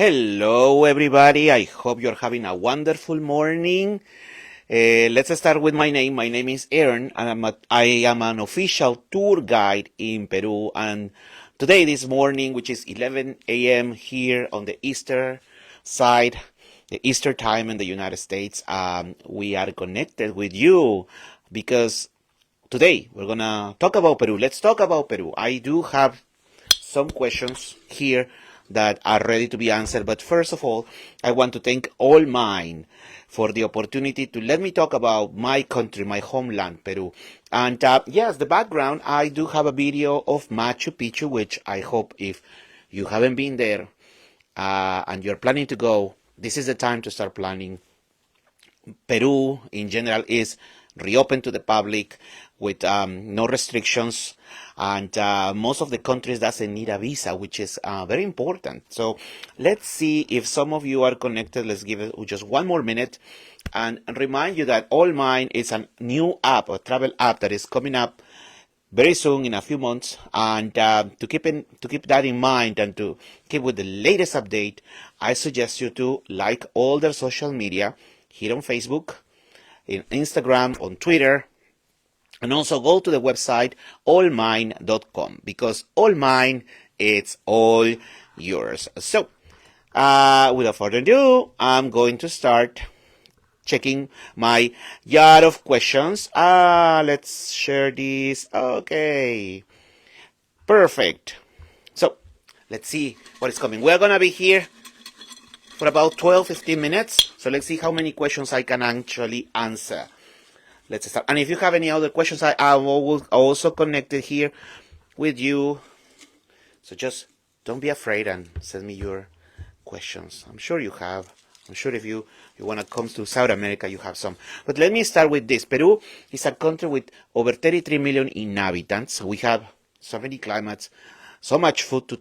Hello, everybody. I hope you're having a wonderful morning. Let's start with my name. My name is Aaron, and I am an official tour guide in Peru. And today, this morning, which is 11 a.m. here on the eastern side, the Eastern time in the United States, we are connected with you because today we're gonna talk about Peru. Let's talk about Peru. I do have some questions here that are ready to be answered. But first of all, I want to thank ALLMYNE for the opportunity to let me talk about my country, my homeland, Peru. And yes, the background, I do have a video of Machu Picchu, which I hope if you haven't been there and you're planning to go, this is the time to start planning. Peru, in general, is reopened to the public with no restrictions, and most of the countries doesn't need a visa, which is very important. So let's see if some of you are connected. Let's give it just one more minute and remind you that ALLMYNE is a new app, a travel app that is coming up very soon in a few months. And to keep that in mind and to keep with the latest update, I suggest you to like all their social media here on Facebook, in Instagram, on Twitter, and also go to the website allmine.com, because ALLMYNE, it's all yours. So without further ado, I'm going to start checking my yard of questions. Let's share this. Okay, perfect. So let's see what is coming. We're gonna be here for about 12-15 minutes. So let's see how many questions I can actually answer. Let's start. And if you have any other questions, I will also connected here with you. So just don't be afraid and send me your questions. I'm sure you have. I'm sure if you want to come to South America, you have some. But let me start with this. Peru is a country with over 33 million inhabitants. We have so many climates, so much food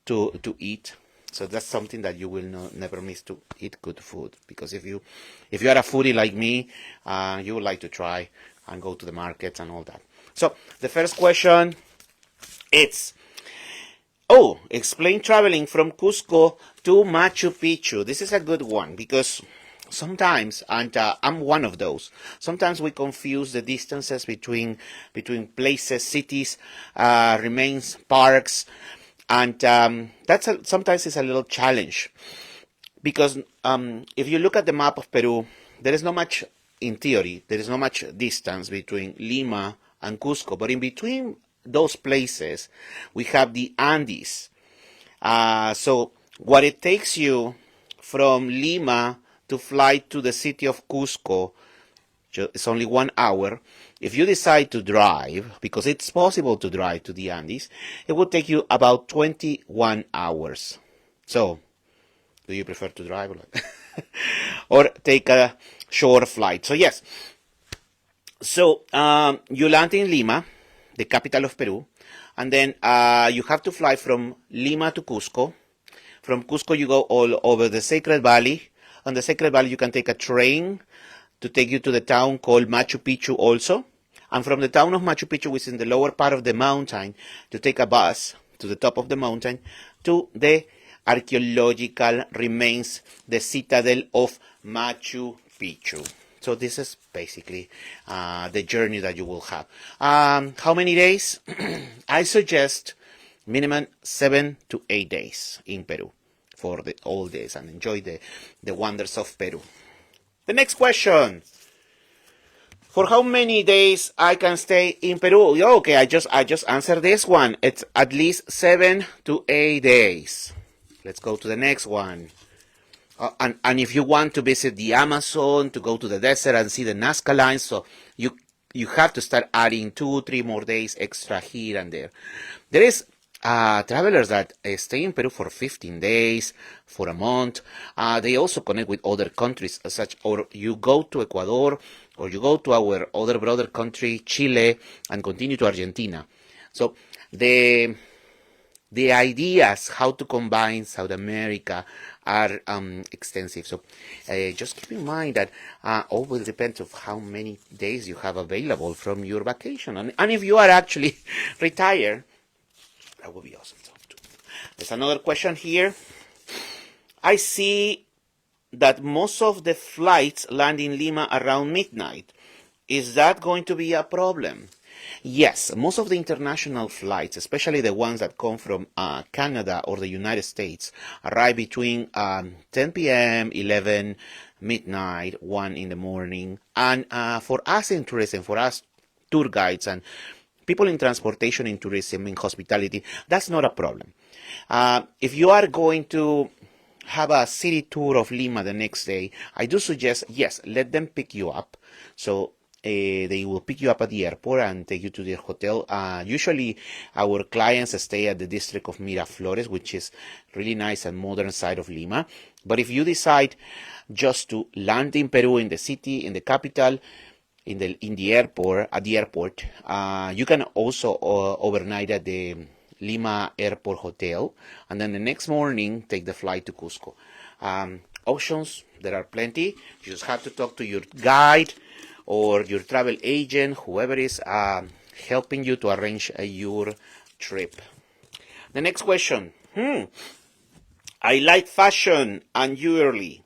to eat. So that's something that you will never miss, to eat good food. Because if you are a foodie like me, you would like to try and go to the markets and all that. So the first question, it's, explain traveling from Cusco to Machu Picchu. This is a good one because sometimes, and I'm one of those, sometimes we confuse the distances between places, cities, remains, parks. And sometimes it's a little challenge because if you look at the map of Peru, there is not much, in theory, there is not much distance between Lima and Cusco. But in between those places, we have the Andes. So what it takes you from Lima to fly to the city of Cusco, it's only 1 hour. If you decide to drive, because it's possible to drive to the Andes, it will take you about 21 hours. So, do you prefer to drive or take a short flight? So yes. So you land in Lima, the capital of Peru, and then you have to fly from Lima to Cusco. From Cusco, you go all over the Sacred Valley. On the Sacred Valley, you can take a train to take you to the town called Machu Picchu also. And from the town of Machu Picchu, which is in the lower part of the mountain, to take a bus to the top of the mountain to the archaeological remains, the citadel of Machu Picchu. So this is basically the journey that you will have. How many days? I suggest minimum 7 to 8 days in Peru for the all days and enjoy the wonders of Peru. The next question. For how many days I can stay in Peru? Okay, I just answered this one. It's at least 7 to 8 days. Let's go to the next one. And if you want to visit the Amazon, to go to the desert and see the Nazca lines, so you have to start adding 2-3 more days extra here and there. There is travelers that stay in Peru for 15 days, for a month. They also connect with other countries as such, or you go to Ecuador, or you go to our other brother country, Chile, and continue to Argentina. So the ideas how to combine South America are extensive. So just keep in mind that all will depend on how many days you have available from your vacation. And if you are actually retired, that would be awesome. There's another question here. I see that most of the flights land in Lima around midnight. Is that going to be a problem? Yes, most of the international flights, especially the ones that come from Canada or the United States, arrive between 10 p.m., 11, midnight, 1 in the morning. And for us in tourism, for us tour guides and people in transportation, in tourism, in hospitality, that's not a problem. If you are going to have a city tour of Lima the next day, I do suggest, yes, let them pick you up. So they will pick you up at the airport and take you to their hotel. Usually our clients stay at the district of Miraflores, which is really nice and modern side of Lima. But if you decide just to land in Peru, in the city, in the capital, in the airport, at the airport, you can also overnight at the Lima Airport Hotel, and then the next morning take the flight to Cusco. Options, there are plenty. You just have to talk to your guide or your travel agent, whoever is helping you to arrange your trip. The next question. I like fashion and jewelry.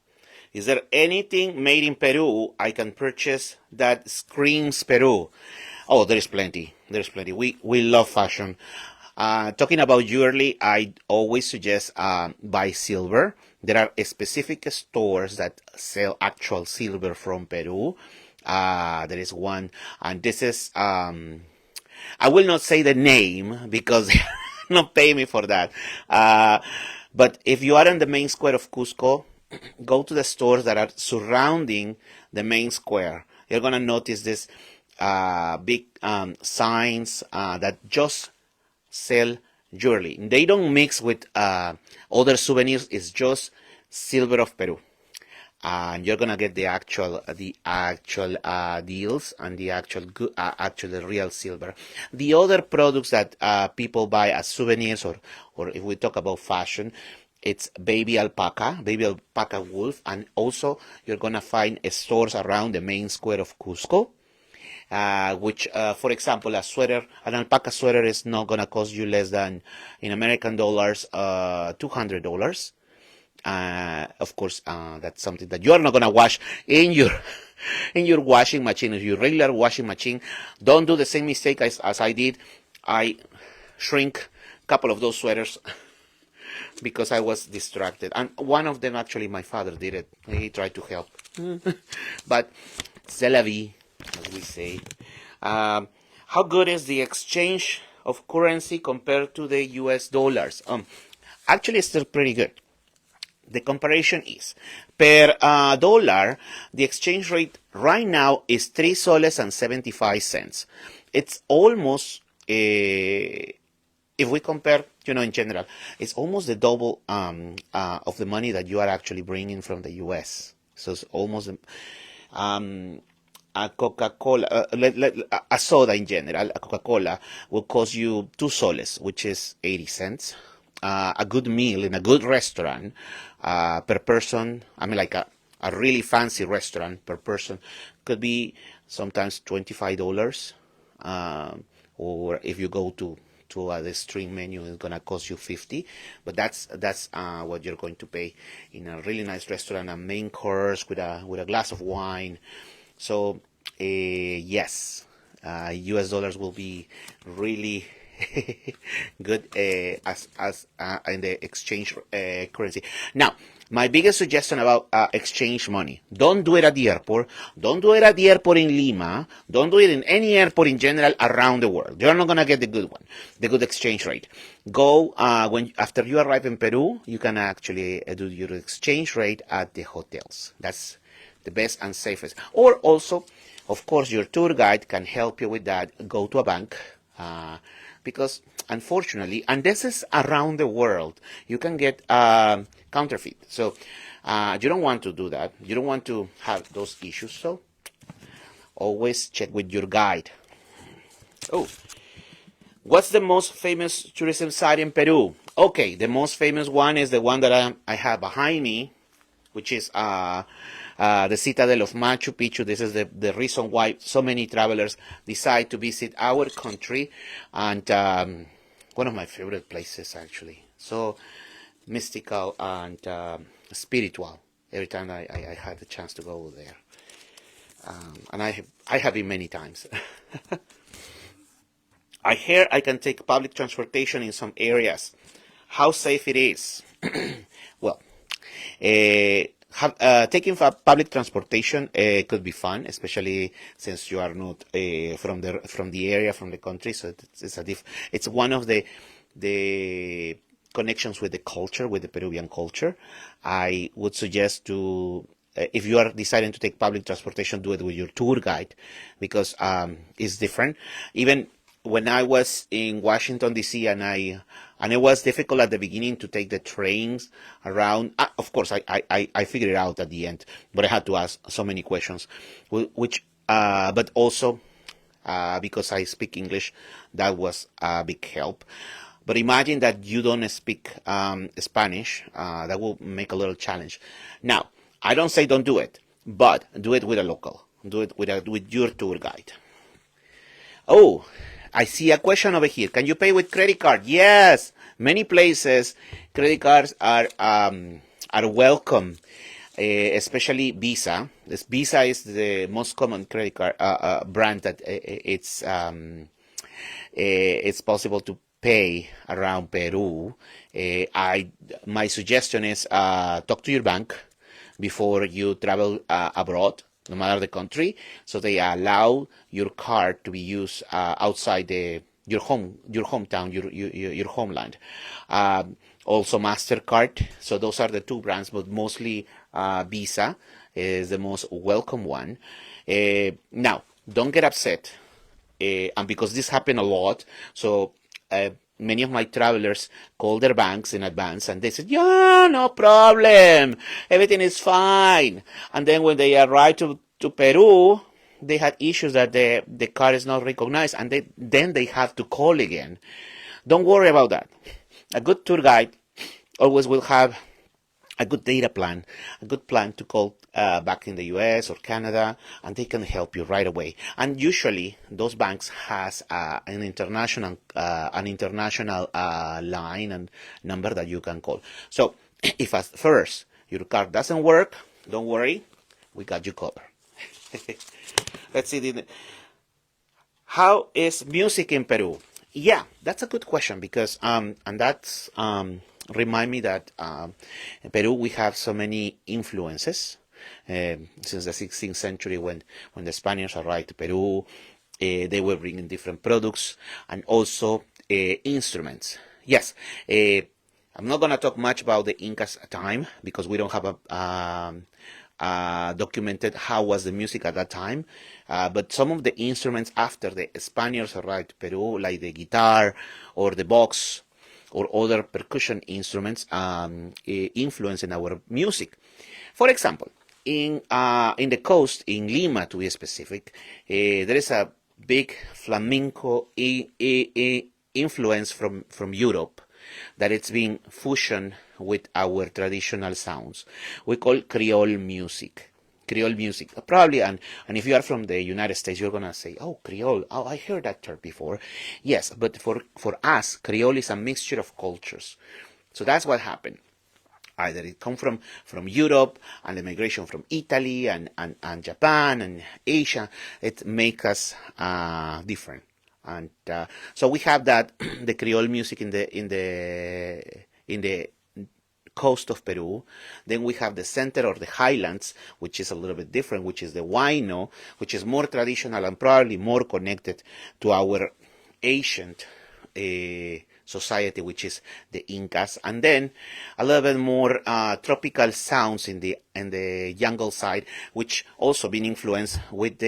Is there anything made in Peru I can purchase that screams Peru? Oh, there is plenty. There's plenty. We love fashion. Talking about jewelry, I always suggest buy silver. There are specific stores that sell actual silver from Peru. There is one, and this is, I will not say the name because they not pay me for that. But if you are in the main square of Cusco, go to the stores that are surrounding the main square. You're going to notice this big signs that just sell jewelry. They don't mix with other souvenirs. It's just silver of Peru, and you're gonna get the actual deals and the actual real silver. The other products that people buy as souvenirs, or if we talk about fashion, it's baby alpaca wool, and also you're gonna find stores around the main square of Cusco. Which, for example, an alpaca sweater is not going to cost you less than, in American dollars, $200. Of course, that's something that you are not going to wash in your washing machine, your regular washing machine. Don't do the same mistake as I did. I shrink a couple of those sweaters because I was distracted. And one of them, actually, my father did it. He tried to help. But c'est la vie, as we say. How good is the exchange of currency compared to the US dollars? Actually, it's still pretty good. The comparison is, per dollar, the exchange rate right now is 3 soles and 75 cents. It's almost, if we compare, in general, it's almost the double of the money that you are actually bringing from the US. So it's almost a Coca-Cola, a soda in general, a Coca-Cola will cost you 2 soles, which is 80 cents. A good meal in a good restaurant per person, I mean like a really fancy restaurant per person, could be sometimes $25. Or if you go to the stream menu, it's gonna cost you 50. But that's what you're going to pay in a really nice restaurant, a main course with a glass of wine. So yes, US dollars will be really good as in the exchange currency. Now, my biggest suggestion about exchange money: don't do it at the airport. Don't do it at the airport in Lima. Don't do it in any airport in general around the world. You're not gonna get the good one, the good exchange rate. Go after you arrive in Peru, you can actually do your exchange rate at the hotels. That's the best and safest. Or also, of course, your tour guide can help you with that. Go to a bank. Because unfortunately, and this is around the world, you can get counterfeit. So you don't want to do that. You don't want to have those issues. So always check with your guide. Oh, what's the most famous tourism site in Peru? Okay, the most famous one is the one that I have behind me, which is the citadel of Machu Picchu. This is the reason why so many travelers decide to visit our country, and one of my favorite places, actually. So mystical and spiritual every time I had the chance to go there. And I have been many times. I hear I can take public transportation in some areas. How safe it is? Well, taking public transportation could be fun, especially since you are not from the area, from the country. So it's one of the connections with the culture, with the Peruvian culture. I would suggest to, if you are deciding to take public transportation, do it with your tour guide, because it's different. Even when I was in Washington D.C. and it was difficult at the beginning to take the trains around. Of course, I figured it out at the end, but I had to ask so many questions, but also because I speak English, that was a big help. But imagine that you don't speak Spanish. That will make a little challenge. Now, I don't say don't do it, but do it with a local. Do it with your tour guide. Oh, I see a question over here. Can you pay with credit card? Yes, many places credit cards are welcome, especially Visa. Visa is the most common credit card brand that it's possible to pay around Peru. My suggestion is talk to your bank before you travel abroad, no matter the country, so they allow your card to be used outside your hometown, your homeland. Also MasterCard. So those are the two brands, but mostly Visa is the most welcome one. Now, don't get upset, and because this happened a lot, so many of my travelers call their banks in advance and they said, yeah, no problem, everything is fine. And then when they arrive to Peru, they had issues that the card is not recognized, and then they have to call again. Don't worry about that. A good tour guide always will have a good data plan, a good plan to call back in the US or Canada, and they can help you right away. And usually those banks has an international line and number that you can call. So if at first your card doesn't work, don't worry, we got you covered. Let's see. How is music in Peru? Yeah, that's a good question, because and that's remind me that in Peru we have so many influences since the 16th century, when the Spaniards arrived to Peru. They were bringing different products and also instruments. Yes, I'm not going to talk much about the Incas time, because we don't have documented how was the music at that time, but some of the instruments after the Spaniards arrived to Peru, like the guitar or the box or other percussion instruments, influence in our music. For example, in the coast, in Lima to be specific, there is a big flamenco influence from Europe that it's being fusion with our traditional sounds. We call Creole music. Creole music, probably, and if you are from the United States, you're gonna say, "Oh, Creole! Oh, I heard that term before." Yes, but for us, Creole is a mixture of cultures. So that's what happened. Either it come from Europe, and the migration from Italy and Japan and Asia, it make us different. And so we have that the Creole music in the coast of Peru. Then we have the center or the highlands, which is a little bit different, which is the Huayno, which is more traditional and probably more connected to our ancient society, which is the Incas. And then a little bit more tropical sounds in the jungle side, which also been influenced with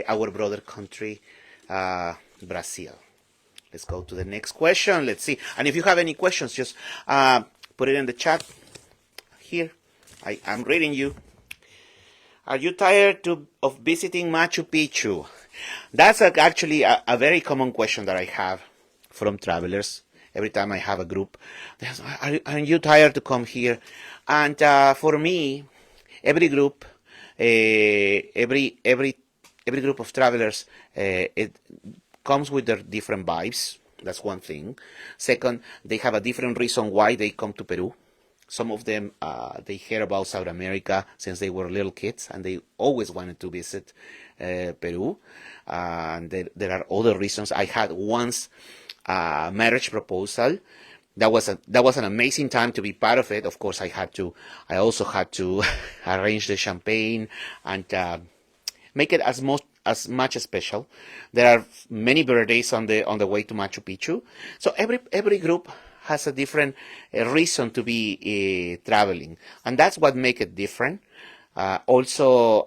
our brother country, Brazil. Let's go to the next question. Let's see. And if you have any questions, just put it in the chat here. I'm reading you. Are you tired of visiting Machu Picchu? That's actually a very common question that I have from travelers. Every time I have a group, are you tired to come here? And for me, every group, every group of travelers, it comes with their different vibes. That's one thing. Second, they have a different reason why they come to Peru. Some of them, they hear about South America since they were little kids, and they always wanted to visit Peru. And there are other reasons. I had once a marriage proposal. That was an amazing time to be part of it. Of course, I also had to arrange the champagne and make it as much special. There are many birthdays on the way to Machu Picchu. So every group has a different reason to be traveling, and that's what makes it different. Also,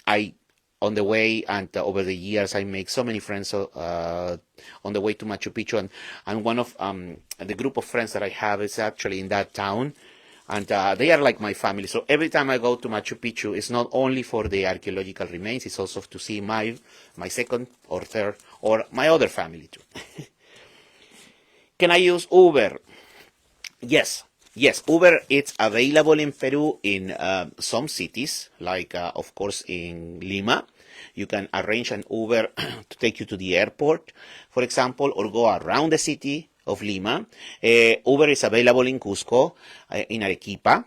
I on the way and over the years, I make so many friends on the way to Machu Picchu, and one of the group of friends that I have is actually in that town, and they are like my family. So every time I go to Machu Picchu, it's not only for the archaeological remains, it's also to see my second or third or my other family too. Can I use Uber? Yes, Uber it's available in Peru in some cities, like of course in Lima. You can arrange an Uber to take you to the airport, for example, or go around the city of Lima. Uber is available in Cusco, in Arequipa,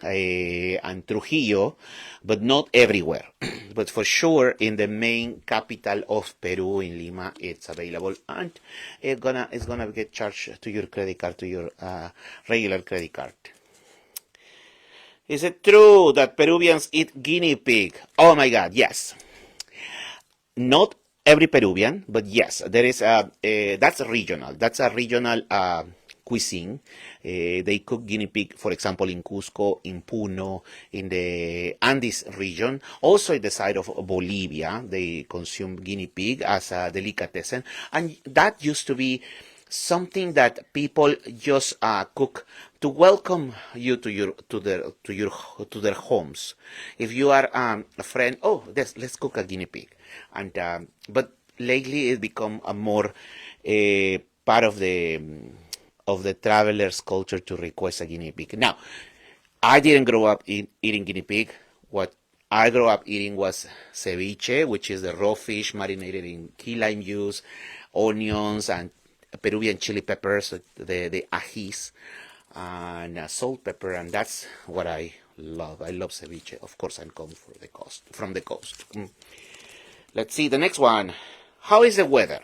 and Trujillo, but not everywhere. But for sure, in the main capital of Peru, in Lima, it's available, and it's gonna get charged to your credit card, to your regular credit card. Is it true that Peruvians eat guinea pig? Oh my God, yes. Not every Peruvian, but yes, there is that's regional. That's a regional cuisine. They cook guinea pig, for example, in Cusco, in Puno, in the Andes region. Also, in the side of Bolivia, they consume guinea pig as a delicatessen, and that used to be something that people just cook to welcome you to their homes. If you are a friend, oh, let's cook a guinea pig, and but lately it become a more part of the traveler's culture to request a guinea pig. Now, I didn't grow up eating guinea pig. What I grew up eating was ceviche, which is the raw fish marinated in key lime juice, onions, and Peruvian chili peppers, the ajís, and salt, pepper, and that's what I love. I love ceviche. Of course, I'm coming from the coast. Let's see the next one. How is the weather?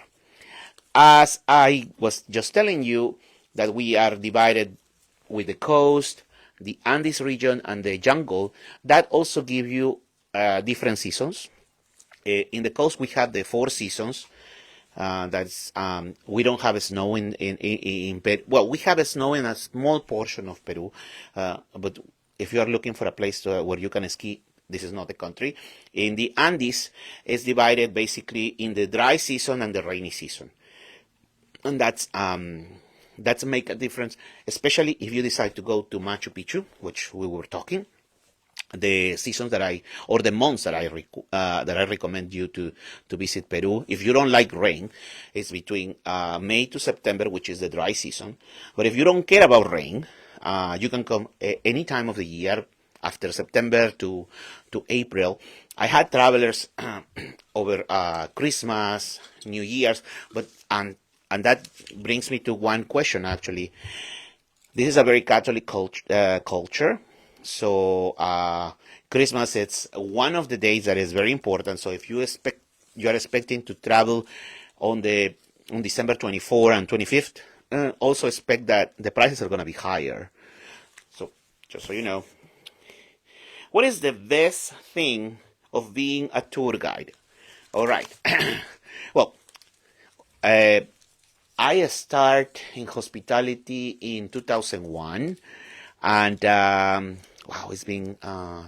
As I was just telling you, that we are divided with the coast, the Andes region, and the jungle. That also give you different seasons. In the coast, we have the 4 seasons. That's we don't have snow in Peru. Well, we have snow in a small portion of Peru, but if you are looking for a place where you can ski, this is not the country. In the Andes, it's divided basically in the dry season and the rainy season, and that's make a difference, especially if you decide to go to Machu Picchu, which we were talking. The seasons or the months that I recommend you to visit Peru. If you don't like rain, it's between May to September, which is the dry season. But if you don't care about rain, you can come any time of the year after September to April. I had travelers over Christmas, New Year's, and that brings me to one question actually. This is a very Catholic culture. So Christmas, it's one of the days that is very important. So if you are expecting to travel on December 24 and 25th, also expect that the prices are going to be higher. So just so you know, what is the best thing of being a tour guide? All right. Well, I start in hospitality in 2001, and wow, it's been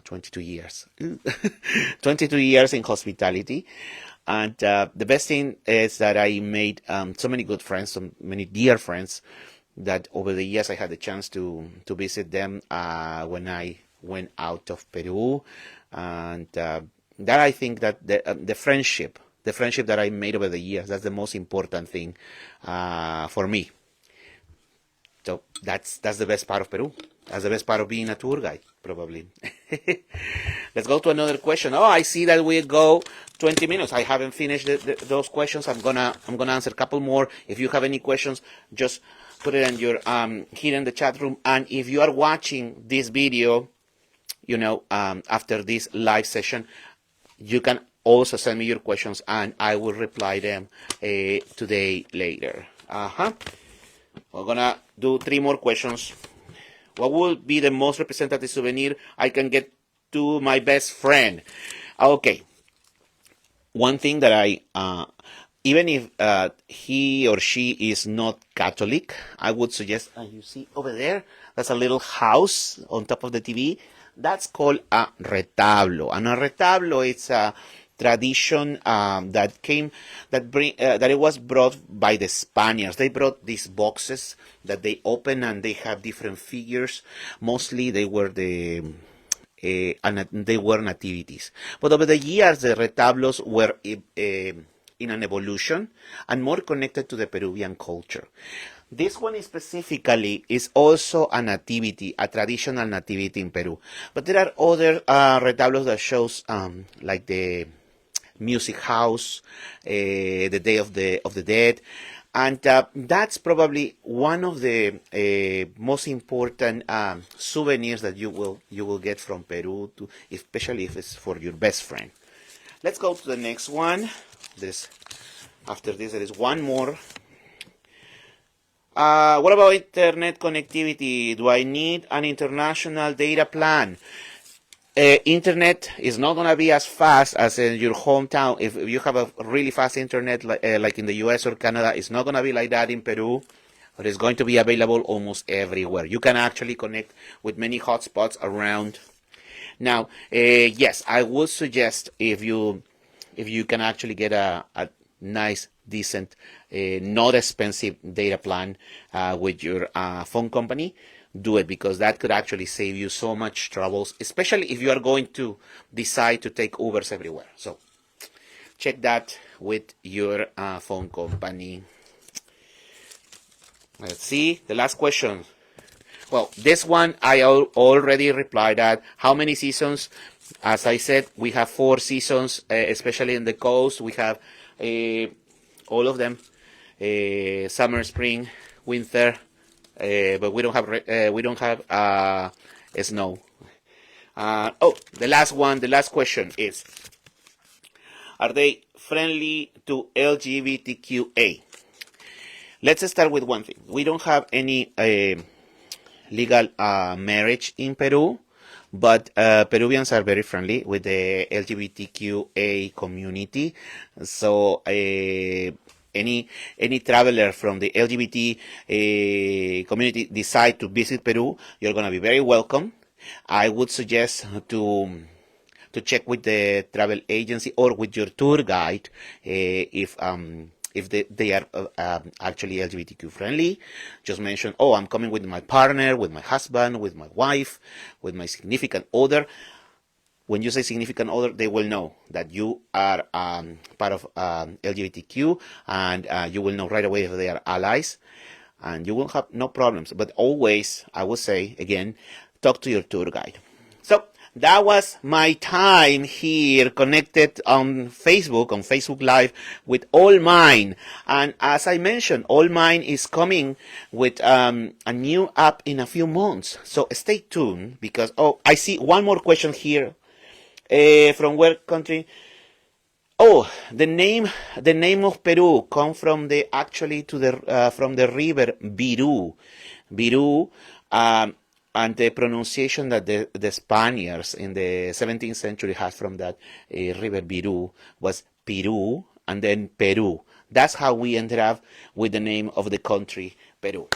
22 years. 22 years in hospitality. And the best thing is that I made so many good friends, so many dear friends, that over the years I had the chance to visit them when I went out of Peru. And that I think that the friendship that I made over the years, that's the most important thing for me. So that's the best part of Peru. That's the best part of being a tour guide, probably. Let's go to another question. Oh, I see that we go 20 minutes. I haven't finished those questions. I'm gonna answer a couple more. If you have any questions, just put it in your here in the chat room. And if you are watching this video, after this live session, you can also send me your questions, and I will reply them today later. We're gonna do 3 more questions. What would be the most representative souvenir I can get to my best friend? Okay. One thing that even if he or she is not Catholic, I would suggest, you see over there, that's a little house on top of the TV. That's called a retablo. And a retablo, it's a tradition that it was brought by the Spaniards. They brought these boxes that they open and they have different figures. Mostly they were they were nativities. But over the years, the retablos were in an evolution and more connected to the Peruvian culture. This one specifically is also a nativity, a traditional nativity in Peru. But there are other retablos that shows like the music house, the Day of the Dead. And that's probably one of the most important souvenirs that you will get from Peru, especially if it's for your best friend. Let's go to the next one. After this, there is one more. What about internet connectivity? Do I need an international data plan? Internet is not going to be as fast as in your hometown. If you have a really fast internet like in the US or Canada, it's not going to be like that in Peru, but it's going to be available almost everywhere. You can actually connect with many hotspots around. Now, yes, I would suggest if you can actually get a nice, decent, not expensive data plan with your phone company, do it, because that could actually save you so much troubles, especially if you are going to decide to take Ubers everywhere. So check that with your phone company. Let's see, the last question. Well, this one I already replied at. How many seasons? As I said, we have 4 seasons, especially in the coast. We have all of them, summer, spring, winter, but we don't have snow. The last question is, are they friendly to LGBTQA? Let's start with one thing. We don't have any legal marriage in Peru, but Peruvians are very friendly with the LGBTQA community. So any traveler from the LGBT community decide to visit Peru, you're going to be very welcome. I would suggest to check with the travel agency or with your tour guide if they are actually LGBTQ friendly. Just mention, I'm coming with my partner, with my husband, with my wife, with my significant other. When you say significant other, they will know that you are part of LGBTQ, and you will know right away if they are allies, and you will have no problems. But always, I would say, again, talk to your tour guide. So that was my time here connected on Facebook Live with ALLMYNE. And as I mentioned, ALLMYNE is coming with a new app in a few months. So stay tuned, because, I see one more question here. From what country? The name of Peru comes from the river Biru, and the pronunciation that the Spaniards in the 17th century had from that river Biru was Peru, and then Peru. That's how we ended up with the name of the country, Peru.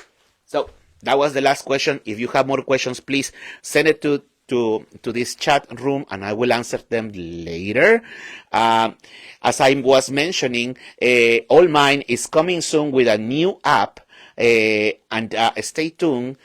So that was the last question. If you have more questions, please send it to this chat room, and I will answer them later. As I was mentioning, ALLMYNE is coming soon with a new app, and stay tuned.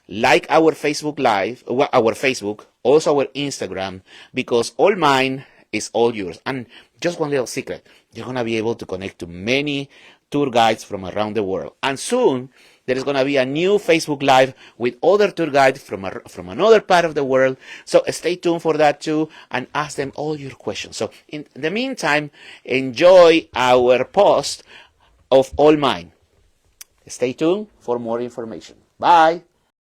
Like our Facebook Live, our Facebook, also our Instagram, because ALLMYNE is all yours. And just one little secret, you're going to be able to connect to many tour guides from around the world. And soon, there is going to be a new Facebook Live with other tour guides from another part of the world. So stay tuned for that too, and ask them all your questions. So in the meantime, enjoy our post of ALLMYNE. Stay tuned for more information. Bye!